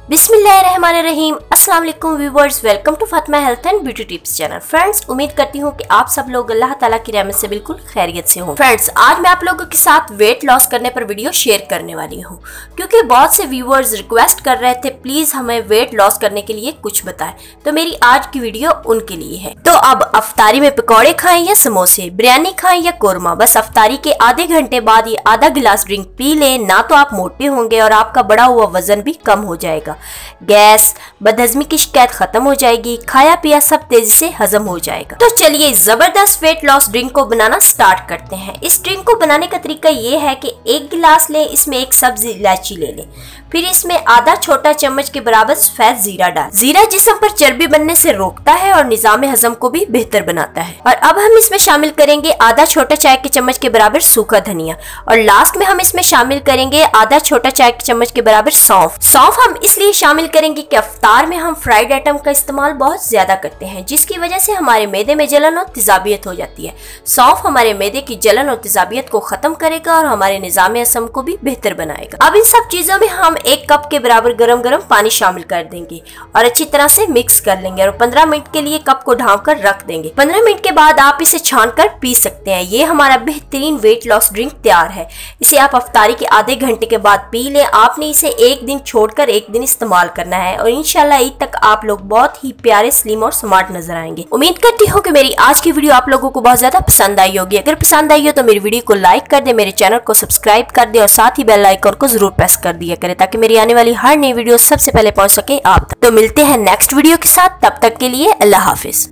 बिस्मिल्लाहिर्रहमानिर्रहीम। अस्सलाम वालेकुम viewers, welcome to Fatima health and beauty tips channel. Friends, उम्मीद करती हूँ कि आप सब लोग अल्लाह ताला की रहमत से बिल्कुल खैरियत से हों। फ्रेंड्स, आज मैं आप लोगों के साथ वेट लॉस करने पर वीडियो शेयर करने वाली हूँ, क्योंकि बहुत से व्यूअर्स रिक्वेस्ट कर रहे थे प्लीज हमें वेट लॉस करने के लिए कुछ बताएं, तो मेरी आज की वीडियो उनके लिए है। तो अब अफ्तारी में पकौड़े खाएं या समोसे, बिरयानी खाएं या कोरमा, बस अफ्तारी के आधे घंटे बाद ये आधा गिलास ड्रिंक पी लें, ना तो आप मोटे होंगे और आपका बढ़ा हुआ वजन भी कम हो जाएगा। गैस, बदहजमी की शिकायत खत्म हो जाएगी, खाया पिया सब तेजी से हजम हो जाएगा। तो चलिए जबरदस्त वेट लॉस ड्रिंक को बनाना स्टार्ट करते हैं। इस ड्रिंक को बनाने का तरीका ये है कि एक गिलास लें, इसमें एक सब्जी इलायची ले लें, फिर इसमें आधा छोटा चम्मच के बराबर सफेद जीरा डाल। जीरा जिस्म पर चर्बी बनने से रोकता है और निजाम हजम को भी बेहतर बनाता है। और अब हम इसमें शामिल करेंगे आधा छोटा चाय के चम्मच के बराबर सूखा धनिया, और लास्ट में हम इसमें शामिल करेंगे आधा छोटा चाय के चम्मच के बराबर सौंफ। सौंफ हम इसलिए शामिल करेंगे कि अफ्तार में हम फ्राइड आइटम का इस्तेमाल बहुत ज्यादा करते हैं, जिसकी वजह से हमारे मैदे में जलन और तेजाबियत हो जाती है। सौंफ हमारे मैदे की जलन और तेजाबियत को खत्म करेगा और हमारे निजाम हजम को भी बेहतर बनाएगा। अब इन सब चीजों में हम 1 कप के बराबर गरम गरम पानी शामिल कर देंगे और अच्छी तरह से मिक्स कर लेंगे और 15 मिनट के लिए कप को ढांप कर रख देंगे। 15 मिनट के बाद आप इसे छान कर पी सकते हैं। ये हमारा बेहतरीन वेट लॉस ड्रिंक तैयार है। इसे आप अफ्तारी के आधे घंटे के बाद पी लें। आपने इसे एक दिन छोड़कर एक दिन इस्तेमाल करना है और इंशाल्लाह ईद तक आप लोग बहुत ही प्यारे, स्लिम और स्मार्ट नजर आएंगे। उम्मीद करती हूँ कि मेरी आज की वीडियो आप लोगों को बहुत ज्यादा पसंद आई होगी। अगर पसंद आई हो तो मेरी वीडियो को लाइक कर दे, मेरे चैनल को सब्सक्राइब कर दे और साथ ही बेल आइकन को जरूर प्रेस कर दिया करें, ताकि मेरी आने वाली हर नई वीडियो सबसे पहले पहुंच सके आप तक। तो मिलते हैं नेक्स्ट वीडियो के साथ, तब तक के लिए अल्लाह हाफिज।